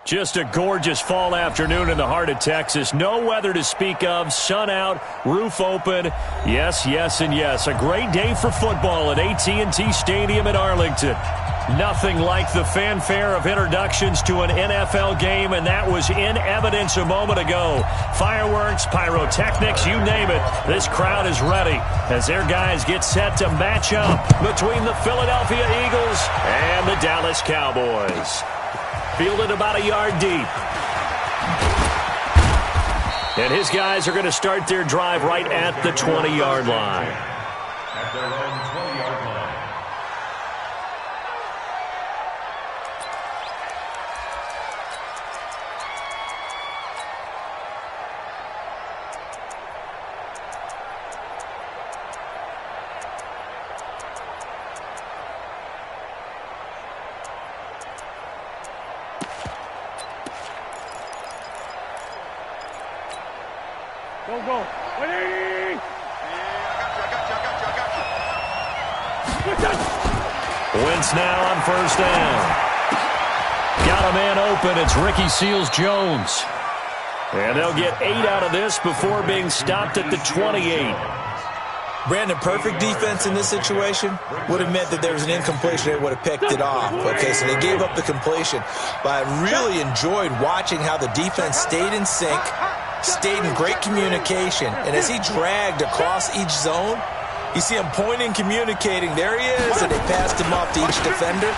Just a gorgeous fall afternoon in the heart of Texas. No weather to speak of. Sun out, roof open. Yes, yes, and yes. A great day for football at AT&T Stadium in Arlington. Nothing like the fanfare of introductions to an NFL game, and that was in evidence a moment ago. Fireworks, pyrotechnics, you name it. This crowd is ready as their guys get set to match up between the Philadelphia Eagles and the Dallas Cowboys. Fielded about a yard deep. And his guys are going to start their drive right at the 20-yard line. At their own 20-yard line. Go. Ready? I got you. Wentz now on first down. Got a man open. It's Ricky Seals-Jones. And they'll get 8 out of this before being stopped at the 28. Brandon, perfect defense in this situation would have meant that there was an incompletion. They would have picked it off. Okay, so they gave up the completion. But I really enjoyed watching how the defense stayed in sync, stayed in great communication, and as he dragged across each zone, you see him pointing, communicating. There he is, and they passed him off to each defender.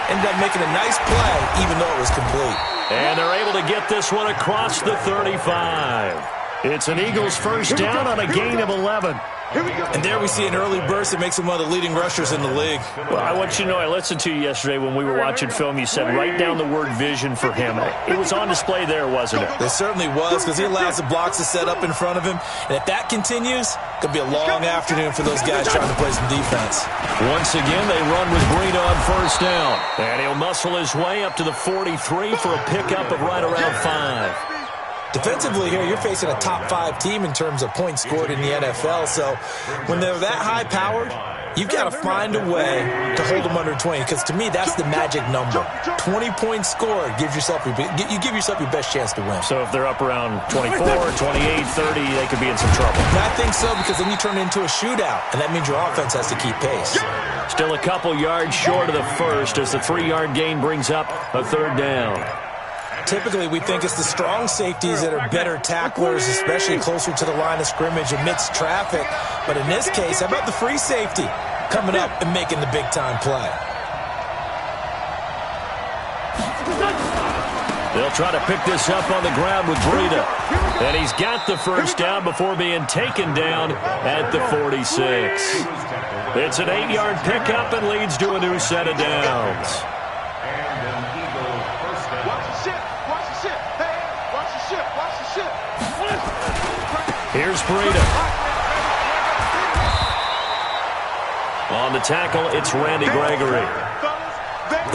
Ended up making a nice play, even though it was complete. And they're able to get this one across the 35. It's an Eagles first down on a gain of 11. And there we see an early burst that makes him one of the leading rushers in the league. Well, I want you to know, I listened to you yesterday when we were watching film. You said write down the word vision for him. It was on display there, wasn't it? It certainly was, because he allows the blocks to set up in front of him. And if that continues, it could be a long afternoon for those guys trying to play some defense. Once again, they run with Breida on first down. And he'll muscle his way up to the 43 for a pickup of right around 5. Defensively here, you're facing a top-5 team in terms of points scored in the NFL. So when they're that high-powered, you've got to find a way to hold them under 20, because to me, that's the magic number. 20 points scored, you give yourself your best chance to win. So if they're up around 24, 28, 30, they could be in some trouble. And I think so, because then you turn it into a shootout, and that means your offense has to keep pace. Still a couple yards short of the first as the 3-yard gain brings up a third down. Typically, we think it's the strong safeties that are better tacklers, especially closer to the line of scrimmage amidst traffic. But in this case, how about the free safety coming up and making the big-time play? They'll try to pick this up on the ground with Breida. And he's got the first down before being taken down at the 46. It's an 8-yard pickup and leads to a new set of downs. Here's Breida. On the tackle, it's Randy Gregory.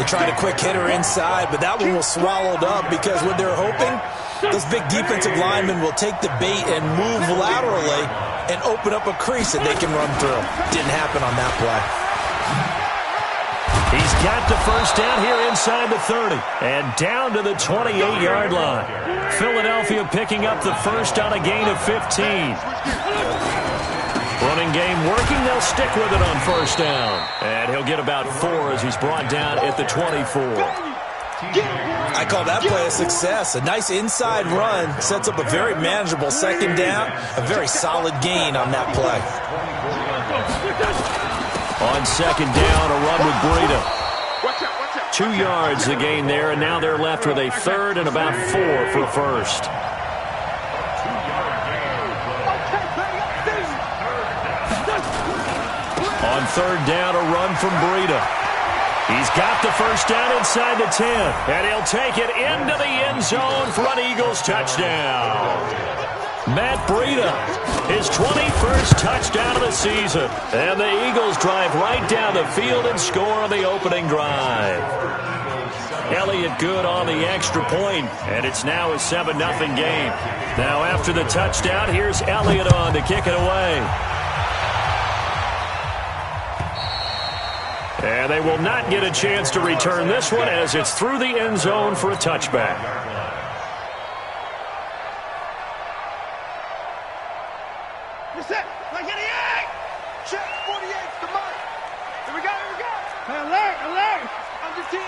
They tried a quick hitter inside, but that one was swallowed up because what they're hoping, those big defensive linemen will take the bait and move laterally and open up a crease that they can run through. Didn't happen on that play. He's got the first down here inside the 30 and down to the 28-yard line. Philadelphia picking up the first on a gain of 15. Running game working. They'll stick with it on first down. And he'll get about 4 as he's brought down at the 24. I call that play a success. A nice inside run sets up a very manageable second down. A very solid gain on that play. On second down, a run with Breida. 2 yards the gain there, and now they're left with a third and about 4 for first. On third down, a run from Breida. He's got the first down inside the 10, and he'll take it into the end zone for an Eagles touchdown. Matt Breida, his 21st touchdown of the season. And the Eagles drive right down the field and score on the opening drive. Elliott good on the extra point, and it's now a 7-0 game. Now after the touchdown, here's Elliott on to kick it away. And they will not get a chance to return this one as it's through the end zone for a touchback. Reset. Like 88. Check 48's the mark. Here we go. Hey, alert. Under 10.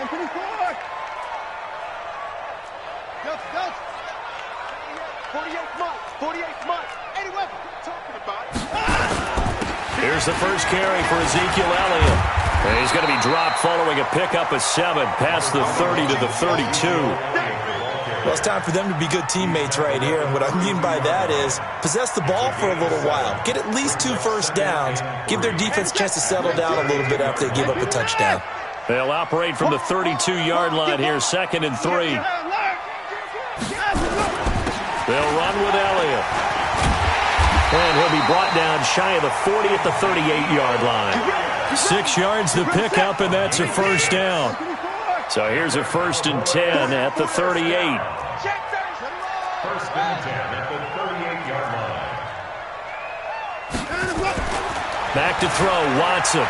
124. Go. 48th month. 80 weapon. Talking about it. Here's the first carry for Ezekiel Elliott. And he's going to be dropped following a pickup of 7 past the 30 to the 32. Well, it's time for them to be good teammates right here. And what I mean by that is possess the ball for a little while. Get at least 2 first downs. Give their defense a chance to settle down a little bit after they give up a touchdown. They'll operate from the 32-yard line here, 2nd and 3. They'll run with Elliott. And he'll be brought down shy of the 40 at the 38-yard line. 6 yards the pickup, and that's a first down. So here's a 1st and 10 at the 38. 1st and 10 at the 38-yard line. Back to throw, Watson.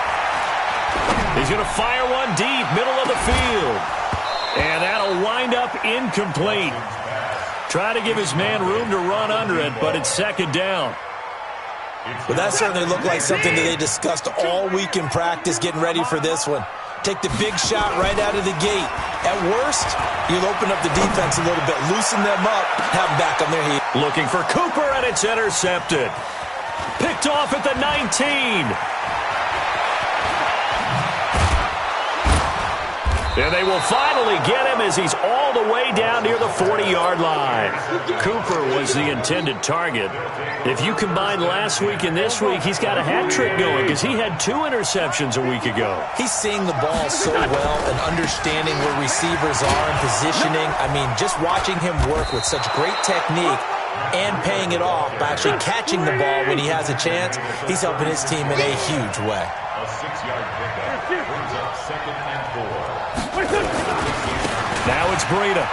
He's going to fire one deep, middle of the field. And that'll wind up incomplete. Try to give his man room to run under it, but it's 2nd down. Well, that certainly looked like something that they discussed all week in practice getting ready for this one. Take the big shot right out of the gate. At worst, you'll open up the defense a little bit, loosen them up, have them back on their heels. Looking for Cooper, and it's intercepted. Picked off at the 19. And they will finally get him as he's all the way down near the 40-yard line. Cooper was the intended target. If you combine last week and this week, he's got a hat trick going because he had 2 interceptions a week ago. He's seeing the ball so well and understanding where receivers are and positioning. I mean, just watching him work with such great technique and paying it off by actually catching the ball when he has a chance, he's helping his team in a huge way. A 6-yard pickup brings up 2nd and 4. Now it's Breida.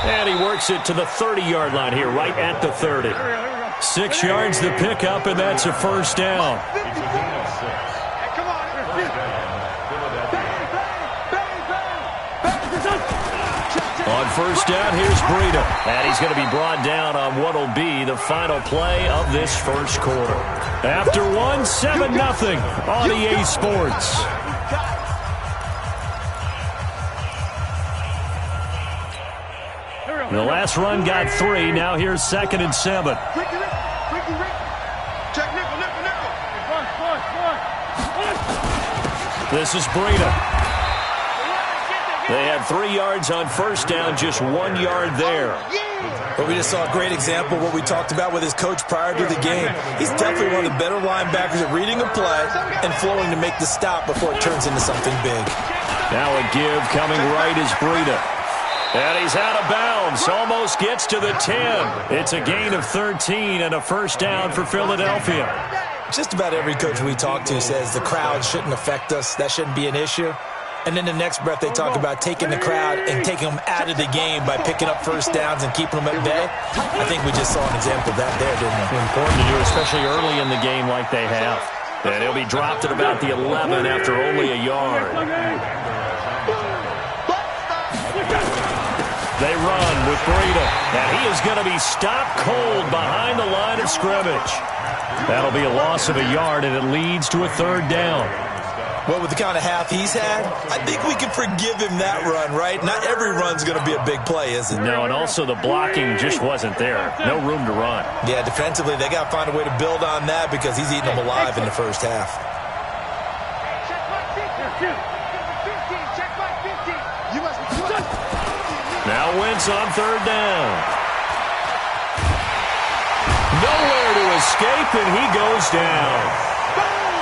And he works it to the 30-yard line here, right at the 30. 6 yards the pickup, and that's a first down. It's a gain of 6. Come on. First down, Philadelphia. On first down, here's Breida. And he's going to be brought down on what will be the final play of this first quarter. After 1, 7-0 on EA Sports. The last run got 3. Now here's 2nd and 7. Check nickel. This is Breida. They had 3 yards on first down, just 1 yard there. But we just saw a great example of what we talked about with his coach prior to the game. He's definitely one of the better linebackers at reading a play and flowing to make the stop before it turns into something big. Now a give coming right is Breida. And he's out of bounds, almost gets to the 10. It's a gain of 13 and a first down for Philadelphia. Just about every coach we talk to says the crowd shouldn't affect us. That shouldn't be an issue. And then the next breath they talk about taking the crowd and taking them out of the game by picking up first downs and keeping them at bay. I think we just saw an example of that there, didn't we? Important to do, especially early in the game like they have. And he'll be dropped at about the 11 after only a yard. They run with Breida, and he is going to be stopped cold behind the line of scrimmage. That'll be a loss of a yard, and it leads to a 3rd down. Well, with the kind of half he's had, I think we can forgive him that run, right? Not every run's going to be a big play, is it? No, and also the blocking just wasn't there. No room to run. Yeah, defensively, they got to find a way to build on that because he's eating them alive in the first half. Now Wentz on 3rd down. Nowhere to escape, and he goes down.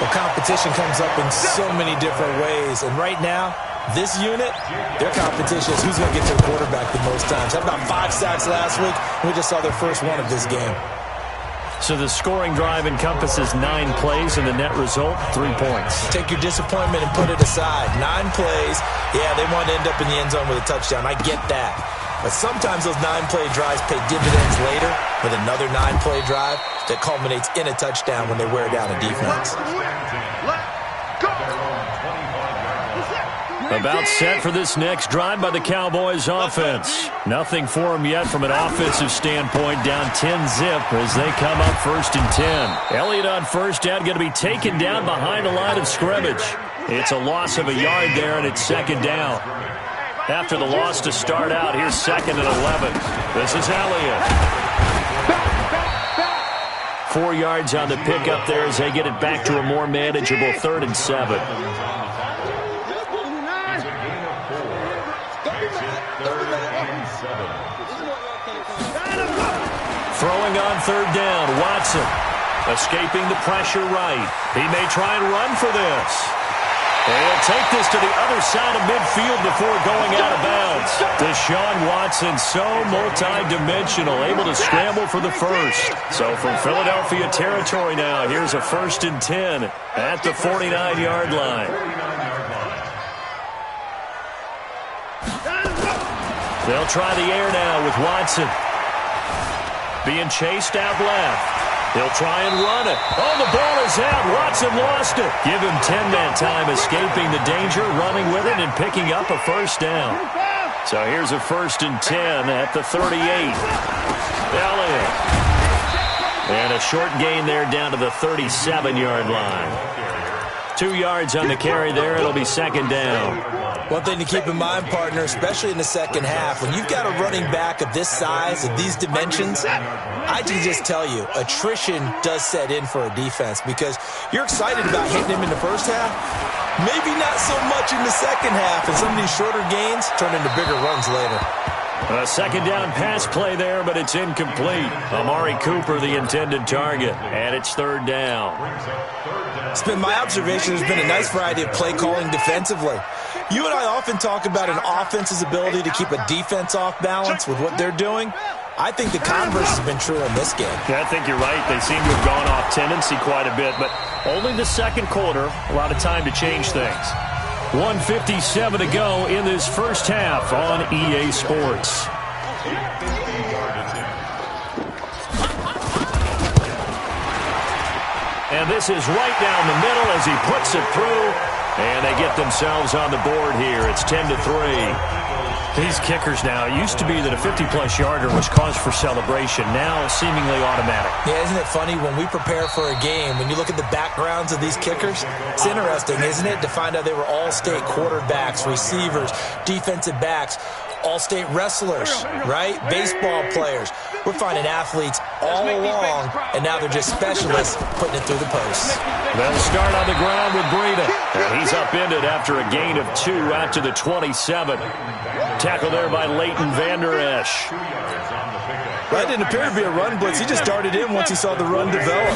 Well, competition comes up in so many different ways, and right now, this unit, their competition is who's going to get to the quarterback the most times. Had about 5 sacks last week, and we just saw their first one of this game. So the scoring drive encompasses 9 plays, and the net result, 3 points. Take your disappointment and put it aside. 9 plays. Yeah, they want to end up in the end zone with a touchdown. I get that. But sometimes those 9-play drives pay dividends later with another 9-play drive that culminates in a touchdown when they wear down a defense. About set for this next drive by the Cowboys offense. Nothing for them yet from an offensive standpoint, down 10-zip as they come up 1st and 10. Elliott on first down, going to be taken down behind the line of scrimmage. It's a loss of a yard there, and it's 2nd down. After the loss to start out, here's 2nd and 11. This is Elliott. 4 yards on the pickup there as they get it back to a more manageable 3rd and 7. Throwing on 3rd down, Watson. Escaping the pressure right. He may try and run for this. He'll take this to the other side of midfield before going out of bounds. Deshaun Watson, so multi-dimensional, able to scramble for the first. So from Philadelphia territory now, here's a 1st and 10 at the 49-yard line. They'll try the air now with Watson. Being chased out left. He'll try and run it. Oh, the ball is out. Watson lost it. Give him 10 that time, escaping the danger, running with it, and picking up a 1st down. So here's a 1st and 10 at the 38. Elliott. And a short gain there down to the 37-yard line. 2 yards on the carry there. It'll be 2nd down. One thing to keep in mind, partner, especially in the second half, when you've got a running back of this size, of these dimensions, I can just tell you, attrition does set in for a defense because you're excited about hitting him in the first half. Maybe not so much in the second half, and some of these shorter gains turn into bigger runs later. A 2nd down pass play there, but it's incomplete. Amari Cooper, the intended target, and it's 3rd down. It's been my observation there's been a nice variety of play calling defensively. You and I often talk about an offense's ability to keep a defense off balance with what they're doing. I think the converse has been true in this game. Yeah, I think you're right. They seem to have gone off tendency quite a bit, but only the 2nd quarter, a lot of time to change things. 1:57 to go in this first half on EA Sports. And this is right down the middle as he puts it through. And they get themselves on the board here. It's 10-3. These kickers now, it used to be that a 50-plus yarder was cause for celebration. Now seemingly automatic. Yeah, isn't it funny when we prepare for a game, when you look at the backgrounds of these kickers, it's interesting, isn't it, to find out they were all-state quarterbacks, receivers, defensive backs, all-state wrestlers, right? Baseball players. We're finding athletes all along, and now they're just specialists putting it through the posts. They'll start on the ground with Breida. And he's upended after a gain of 2 out to the 27. Tackle there by Leighton Vander Esch. That didn't appear to be a run blitz. He just darted in once he saw the run develop.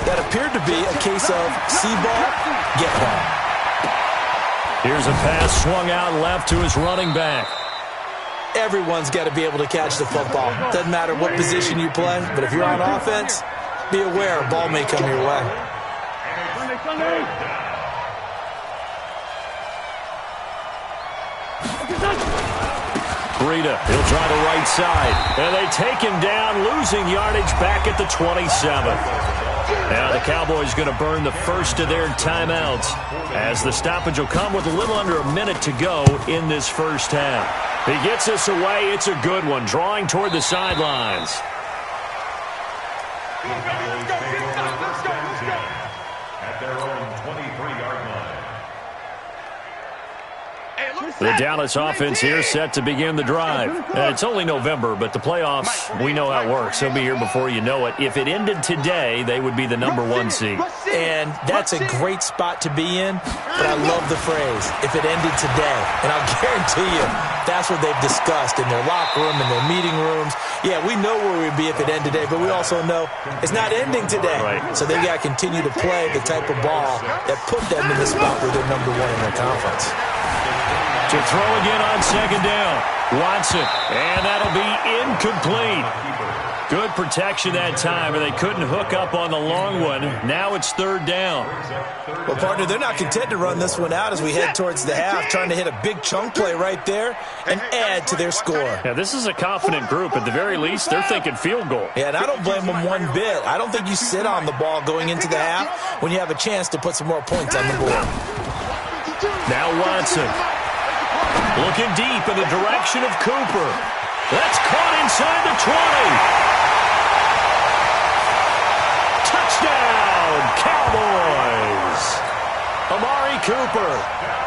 That appeared to be a case of see ball, get ball. Here's a pass swung out left to his running back. Everyone's got to be able to catch the football. Doesn't matter what position you play, but if you're on offense, be aware a ball may come your way. Breida, he'll try the right side. And they take him down, losing yardage back at the 27. Now the Cowboys going to burn the first of their timeouts as the stoppage will come with a little under a minute to go in this first half. He gets this away. It's a good one, drawing toward the sidelines. At their own 23-yard line. The Dallas offense here set to begin the drive. It's only November, but the playoffs, we know how it works. They'll be here before you know it. If it ended today, they would be the #1 seed. And that's a great spot to be in, but I love the phrase, if it ended today. And I'll guarantee you, that's what they've discussed in their locker room, in their meeting rooms. Yeah, we know where we'd be if it ended today, but we also know it's not ending today. Right. So they've got to continue to play the type of ball that put them in the spot where they're #1 in their conference. To throw again on 2nd down. Watson, and that'll be incomplete. Good protection that time, and they couldn't hook up on the long one. Now it's third down. Well, partner, they're not content to run this one out as we head towards the half, trying to hit a big chunk play right there and add to their score. Yeah, this is a confident group. At the very least, they're thinking field goal. Yeah, and I don't blame them one bit. I don't think you sit on the ball going into the half when you have a chance to put some more points on the board. Now Watson. Looking deep in the direction of Cooper. That's caught inside the 20. Touchdown, Cowboys! Amari Cooper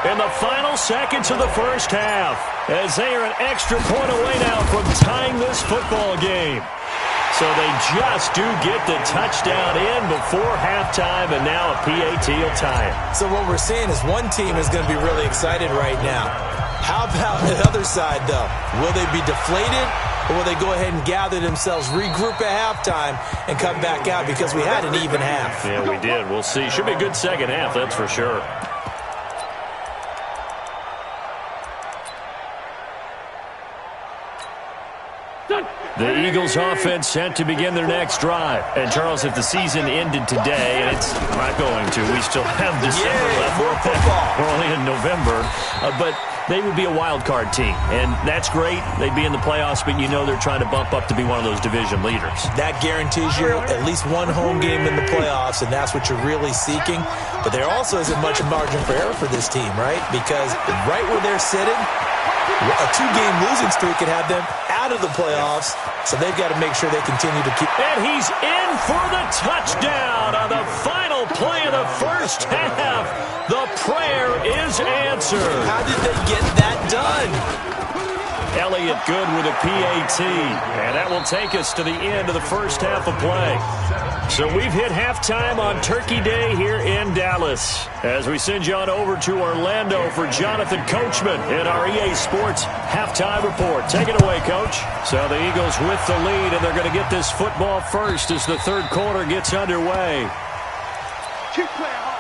in the final seconds of the first half as they are an extra point away now from tying this football game. So they just do get the touchdown in before halftime, and now a PAT will tie it. So what we're seeing is one team is going to be really excited right now. How about the other side, though? Will they be deflated, or will they go ahead and gather themselves, regroup at halftime, and come back out because we had an even half? Yeah, we did. We'll see. Should be a good second half, that's for sure. The Eagles offense set to begin their next drive. And, Charles, if the season ended today, and it's not going to, we still have December left. More football. We're only in November. But they would be a wild card team. And that's great. They'd be in the playoffs, but you know they're trying to bump up to be one of those division leaders. That guarantees you at least one home game in the playoffs, and that's what you're really seeking. But there also isn't much margin for error for this team, right? Because right where they're sitting, a two-game losing streak could have them out of the playoffs, so they've got to make sure they continue to keep. And he's in for the touchdown on the final play of the first half. The prayer is answered. How did they get that done? Elliott good with a PAT, and that will take us to the end of the first half of play. So we've hit halftime on Turkey Day here in Dallas. As we send you on over to Orlando for Jonathan Coachman in our EA Sports Halftime Report. Take it away, Coach. So the Eagles with the lead, and they're going to get this football first as the third quarter gets underway. Keep playing hard.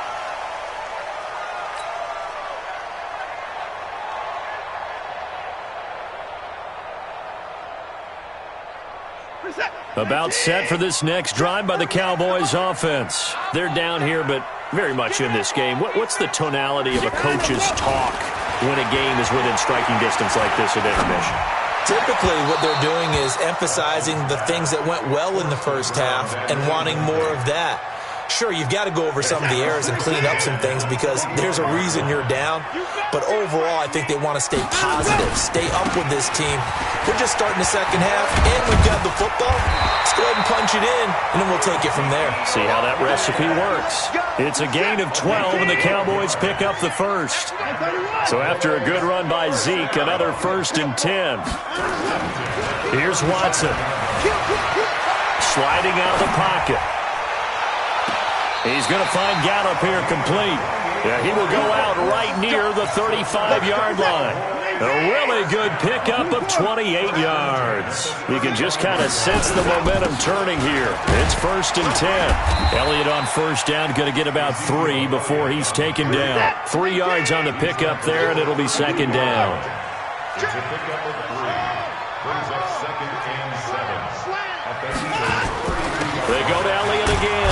About set for this next drive by the Cowboys offense. They're down here, but very much in this game. What's the tonality of a coach's talk when a game is within striking distance like this at intermission? Typically, what they're doing is emphasizing the things that went well in the first half and wanting more of that. Sure, you've got to go over some of the errors and clean up some things because there's a reason you're down. But overall, I think they want to stay positive, stay up with this team. We're just starting the second half, and we've got the football. Let's go ahead and punch it in, and then we'll take it from there. See how that recipe works. It's a gain of 12, and the Cowboys pick up the first. So after a good run by Zeke, another 1st and 10. Here's Watson. Sliding out of the pocket. He's going to find Gallup here complete. Yeah, he will go out right near the 35-yard line. A really good pickup of 28 yards. You can just kind of sense the momentum turning here. It's 1st and 10. Elliott on first down, going to get about 3 before he's taken down. 3 yards on the pickup there, and it'll be 2nd down. It's a pickup of 3. Brings up 2nd and 7. They go to Elliott again.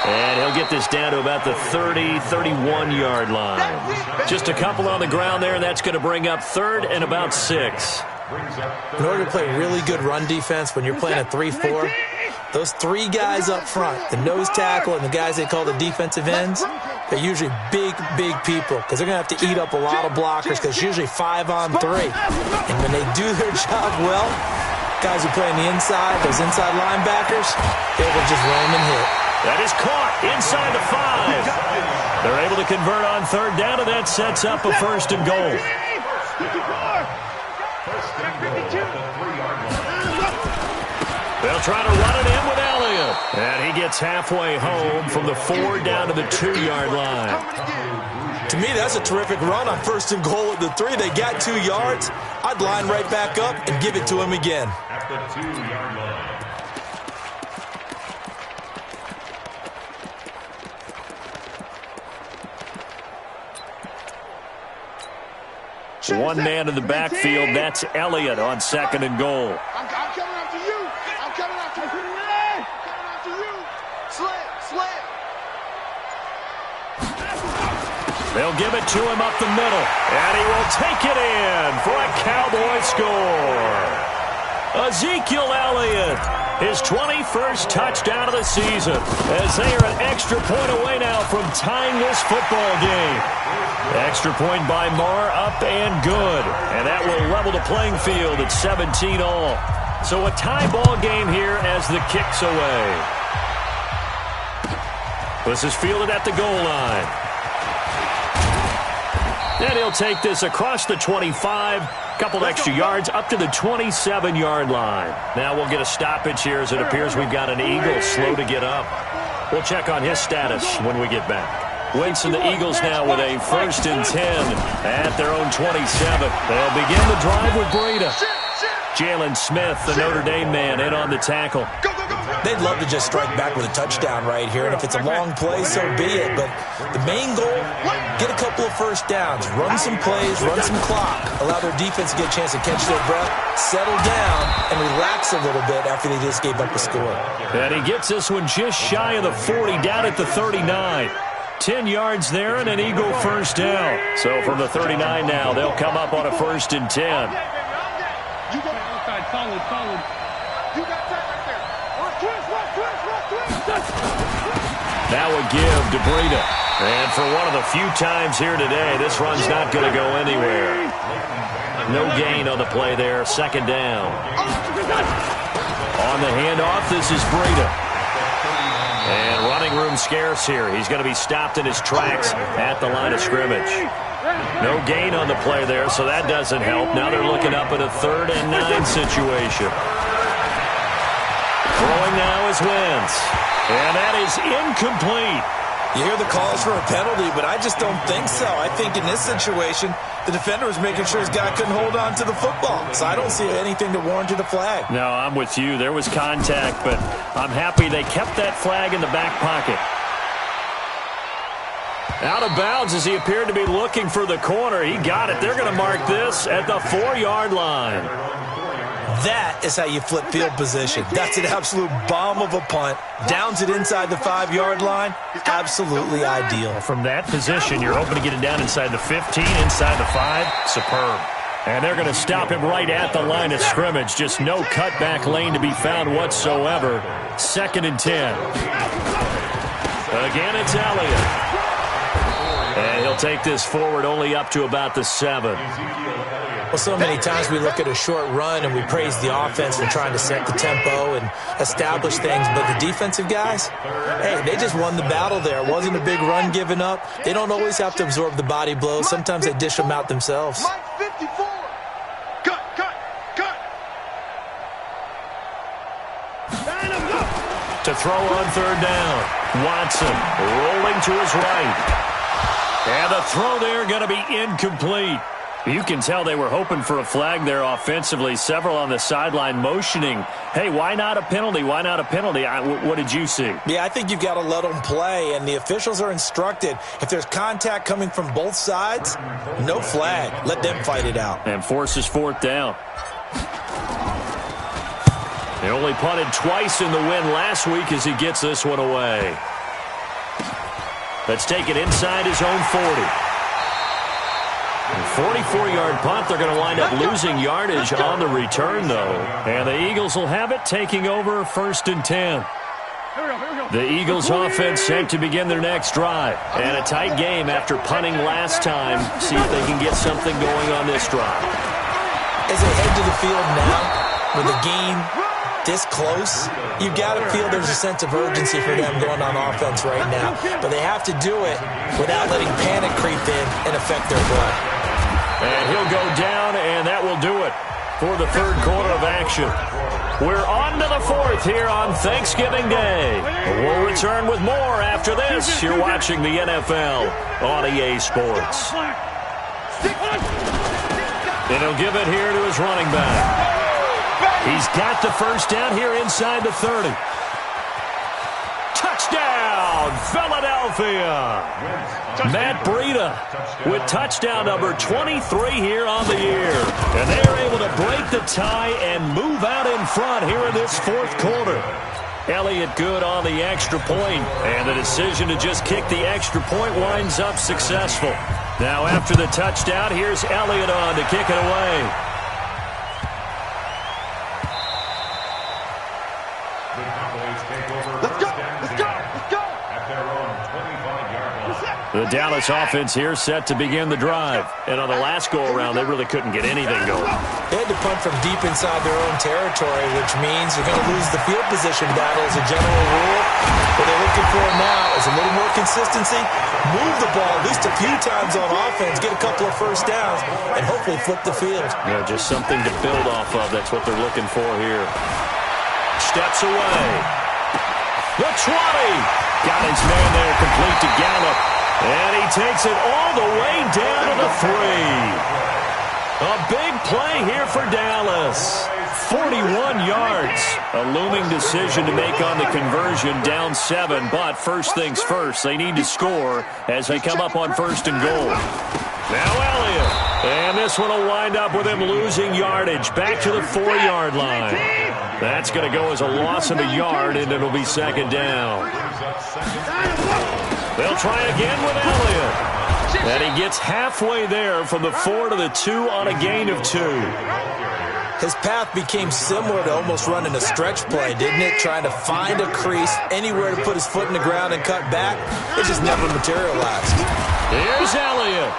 And he'll get this down to about the 30, 31-yard line. Just a couple on the ground there, and that's going to bring up 3rd and about 6. In order to play really good run defense when you're playing a 3-4, those 3 guys up front, the nose tackle and the guys they call the defensive ends, they're usually big, big people because they're going to have to eat up a lot of blockers because it's usually 5 on 3. And when they do their job well, guys who play on the inside, those inside linebackers, they will just roam and hit. That is caught inside the 5. They're able to convert on 3rd down, and that sets up a 1st and goal. They'll try to run it in with Elliott. And he gets halfway home from the 4 down to the 2-yard line. To me, that's a terrific run on 1st and goal at the 3. They got 2 yards. I'd line right back up and give it to him again. At the 2-yard line. One man in the backfield. That's Elliott on 2nd and goal. I'm coming after you. I'm coming after you. I'm coming after you. Slam. They'll give it to him up the middle, and he will take it in for a Cowboy score. Ezekiel Elliott, his 21st touchdown of the season, as they are an extra point away now from tying this football game. Extra point by Marr, up and good, and that will level the playing field at 17 all. So a tie ball game here as the kick's away. This is fielded at the goal line. And he'll take this across the 25, couple extra yards up to the 27-yard line. Now we'll get a stoppage here as it appears we've got an Eagle slow to get up. We'll check on his status when we get back. Wentz and the Eagles now with a 1st and 10 at their own 27. They'll begin the drive with Breida. Jalen Smith, the Notre Dame man, in on the tackle. They'd love to just strike back with a touchdown right here, and if it's a long play, so be it. But the main goal, get a couple of first downs, run some plays, run some clock, allow their defense to get a chance to catch their breath, settle down, and relax a little bit after they just gave up a score. And he gets this one just shy of the 40, down at the 39. 10 yards there and an Eagle 1st down. So from the 39 now, they'll come up on a 1st and 10. Solid. You got that right there. Now a give to Breida. And for one of the few times here today, this run's not going to go anywhere. No gain on the play there. 2nd down. On the handoff, this is Breida. And running room scarce here. He's going to be stopped in his tracks at the line of scrimmage. No gain on the play there, so that doesn't help. Now they're looking up at a 3rd and 9 situation. Throwing now is Wentz. And that is incomplete. You hear the calls for a penalty, but I just don't think so. I think in this situation, the defender was making sure his guy couldn't hold on to the football. So I don't see anything to warrant a flag. No, I'm with you. There was contact, but I'm happy they kept that flag in the back pocket. Out of bounds as he appeared to be looking for the corner. He got it. They're going to mark this at the 4-yard line. That is how you flip field position. That's an absolute bomb of a punt. Downs it inside the 5-yard line. Absolutely ideal. From that position, you're hoping to get it down inside the 15, inside the 5. Superb. And they're going to stop him right at the line of scrimmage. Just no cutback lane to be found whatsoever. 2nd and 10. Again, it's Elliott. And he'll take this forward only up to about the 7. Well, so many times we look at a short run and we praise the offense for trying to set the tempo and establish things. But the defensive guys, hey, they just won the battle there. It wasn't a big run given up. They don't always have to absorb the body blows. Sometimes they dish them out themselves. Mike 54. Cut. To throw on 3rd down. Watson rolling to his right. And the throw there going to be incomplete. You can tell they were hoping for a flag there offensively. Several on the sideline motioning, hey, why not a penalty? Why not a penalty? What did you see? Yeah, I think you've got to let them play, and the officials are instructed. If there's contact coming from both sides, no flag. Let them fight it out. And forces 4th down. They only punted twice in the win last week as he gets this one away. Let's take it inside his own 40. 44-yard punt. They're going to wind up losing yardage on the return, though. And the Eagles will have it, taking over 1st and 10. The Eagles offense set to begin their next drive. And a tight game after punting last time. See if they can get something going on this drive. As they head to the field now, with the game this close, you've got to feel there's a sense of urgency for them going on offense right now. But they have to do it without letting panic creep in and affect their play. And he'll go down, and that will do it for the 3rd quarter of action. We're on to the 4th here on Thanksgiving Day. We'll return with more after this. You're watching the NFL on EA Sports. And he'll give it here to his running back. He's got the 1st down here inside the 30. Touchdown, Philadelphia! Matt Breida with touchdown number 23 here on the year. And they are able to break the tie and move out in front here in this fourth quarter. Elliott good on the extra point, and the decision to just kick the extra point winds up successful. Now after the touchdown, here's Elliott on to kick it away. The Dallas offense here set to begin the drive. And on the last go-around, they really couldn't get anything going. They had to punt from deep inside their own territory, which means you're going to lose the field position battle as a general rule. What they're looking for now is a little more consistency, move the ball at least a few times on offense, get a couple of first downs, and hopefully flip the field. Yeah, just something to build off of. That's what they're looking for here. Steps away. The 20. Got his man there, complete to Gallup. And he takes it all the way down to the 3. A big play here for Dallas. 41 yards. A looming decision to make on the conversion, down 7. But first things first, they need to score as they come up on first and goal. Now Elliott. And this one will wind up with him losing yardage. Back to the 4-yard line. That's going to go as a loss of a yard, and it'll be second down. They'll try again with Elliott. And he gets halfway there from the 4 to the 2 on a gain of 2. His path became similar to almost running a stretch play, didn't it? Trying to find a crease, anywhere to put his foot in the ground and cut back. It just never materialized. Here's Elliott.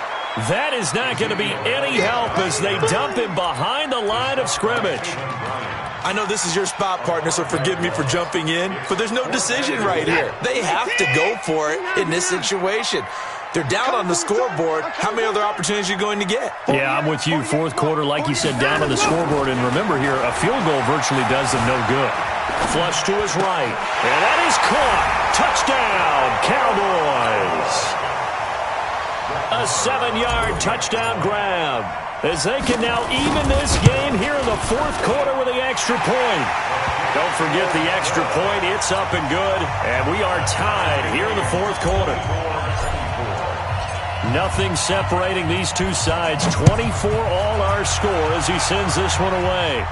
That is not going to be any help as they dump him behind the line of scrimmage. I know this is your spot, partner, so forgive me for jumping in, but there's no decision right here. They have to go for it in this situation. They're down on the scoreboard. How many other opportunities are you going to get? Yeah, I'm with you. Fourth quarter, like you said, down on the scoreboard. And remember here, a field goal virtually does them no good. Flush to his right. And that is caught. Touchdown, Cowboys. A 7-yard touchdown grab, as they can now even this game here in the fourth quarter with the extra point. Don't forget the extra point. It's up and good, and we are tied here in the fourth quarter. Nothing separating these two sides. 24 all our score as he sends this one away.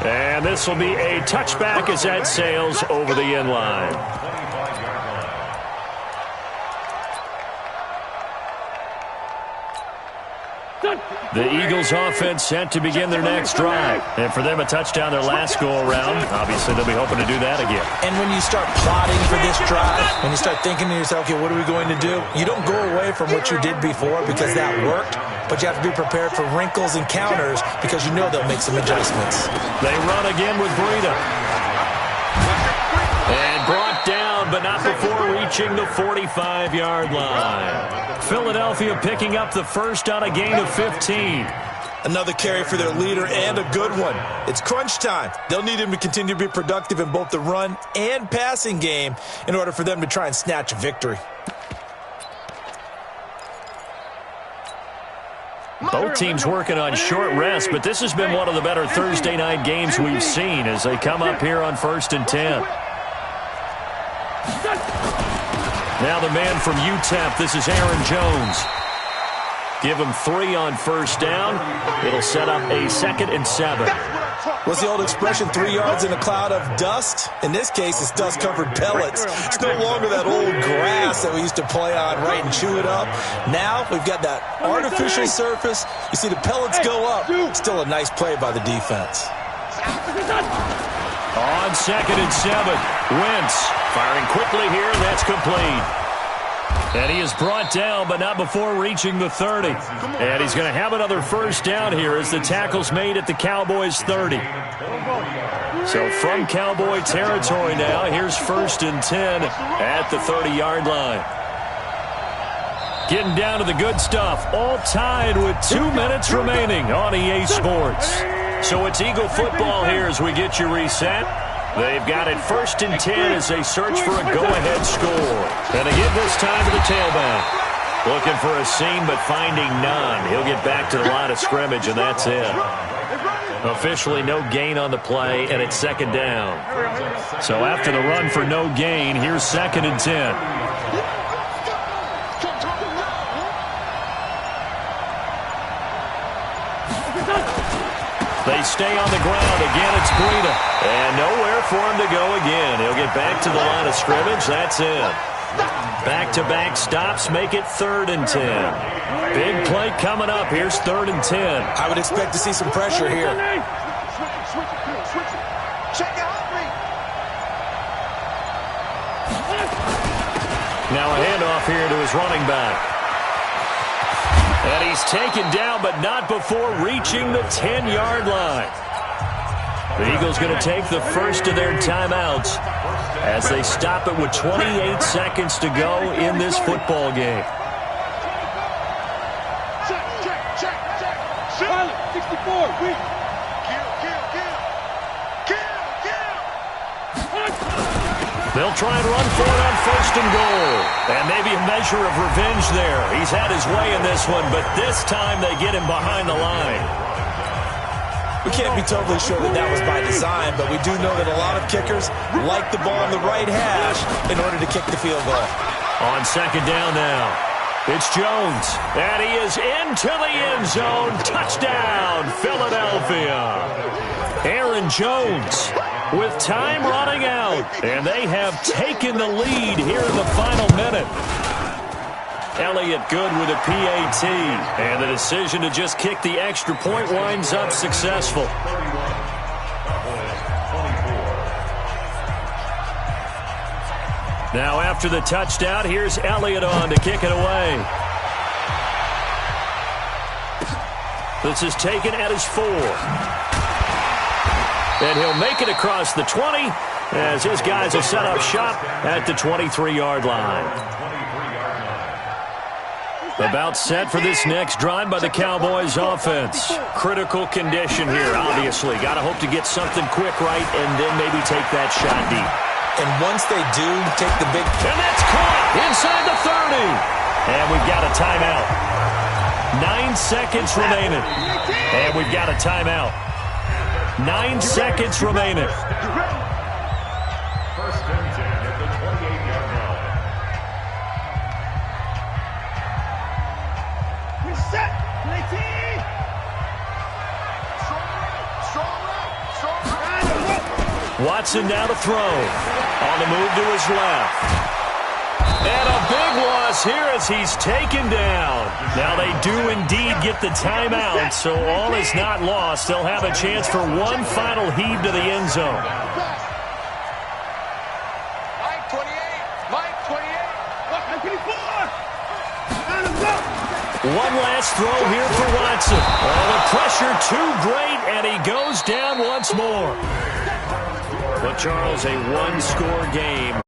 And this will be a touchback as that sails over the end line. The Eagles offense set to begin their next drive. And for them, a touchdown their last go-around. Obviously, they'll be hoping to do that again. And when you start plotting for this drive, when you start thinking to yourself, okay, what are we going to do? You don't go away from what you did before because that worked, but you have to be prepared for wrinkles and counters because you know they'll make some adjustments. They run again with Breida. And brought down, but not before reaching the 45-yard line. Philadelphia picking up the first on a gain of 15. Another carry for their leader and a good one. It's crunch time. They'll need him to continue to be productive in both the run and passing game in order for them to try and snatch a victory. Both teams working on short rest, but this has been one of the better Thursday night games we've seen as they come up here on 1st and 10. Now the man from UTEP, this is Aaron Jones. Give him 3 on first down. It'll set up a 2nd and 7. What's the old expression, 3 yards in a cloud of dust? In this case, it's dust-covered pellets. It's no longer that old grass that we used to play on, right, and chew it up. Now we've got that artificial surface. You see the pellets go up. Still a nice play by the defense. On 2nd and 7, Wentz firing quickly here, and that's complete. And he is brought down, but not before reaching the 30. And he's going to have another first down here as the tackle's made at the Cowboys' 30. So from Cowboy territory now, here's 1st and 10 at the 30-yard line. Getting down to the good stuff, all tied with 2 minutes remaining on EA Sports. So it's Eagle football here as we get you reset. They've got it 1st and 10 as they search for a go-ahead score. And again this time to the tailback. Looking for a seam but finding none. He'll get back to the line of scrimmage, and that's it. Officially no gain on the play, and it's second down. So after the run for no gain, here's 2nd and 10. They stay on the ground. Again, it's Breida. And nowhere for him to go again. He'll get back to the line of scrimmage. That's it. Back-to-back stops make it 3rd and 10. Big play coming up. Here's 3rd and 10. I would expect to see some pressure here. Now a handoff here to his running back. And he's taken down, but not before reaching the 10-yard line. The Eagles going to take the first of their timeouts as they stop it with 28 seconds to go in this football game. Check. 64. They'll try and run for it on 1st and goal. And maybe a measure of revenge there. He's had his way in this one, but this time they get him behind the line. We can't be totally sure that that was by design, but we do know that a lot of kickers like the ball on the right hash in order to kick the field goal. On 2nd down now, it's Jones. And he is into the end zone. Touchdown, Philadelphia. Aaron Jones with time running out. And they have taken the lead here in the final minute. Elliott good with a PAT, and the decision to just kick the extra point winds up successful. Now after the touchdown, here's Elliott on to kick it away. This is taken at his 4. And he'll make it across the 20 as his guys will set up shop at the 23-yard line. About set for this next drive by the Cowboys offense. Critical condition here, obviously. Got to hope to get something quick right and then maybe take that shot deep. And once they do, take the big... And that's caught inside the 30. And we've got a timeout. 9 seconds remaining. And we've got a timeout. 9 seconds remaining. 1st and 10 at the 28-yard line. Set. Watson now to throw. On the move to his left. And a big loss here as he's taken down. Now they do indeed get the timeout, so all is not lost. They'll have a chance for one final heave to the end zone. Mike 28. One last throw here for Watson. Oh, the pressure too great, and he goes down once more. But, Charles, a one-score game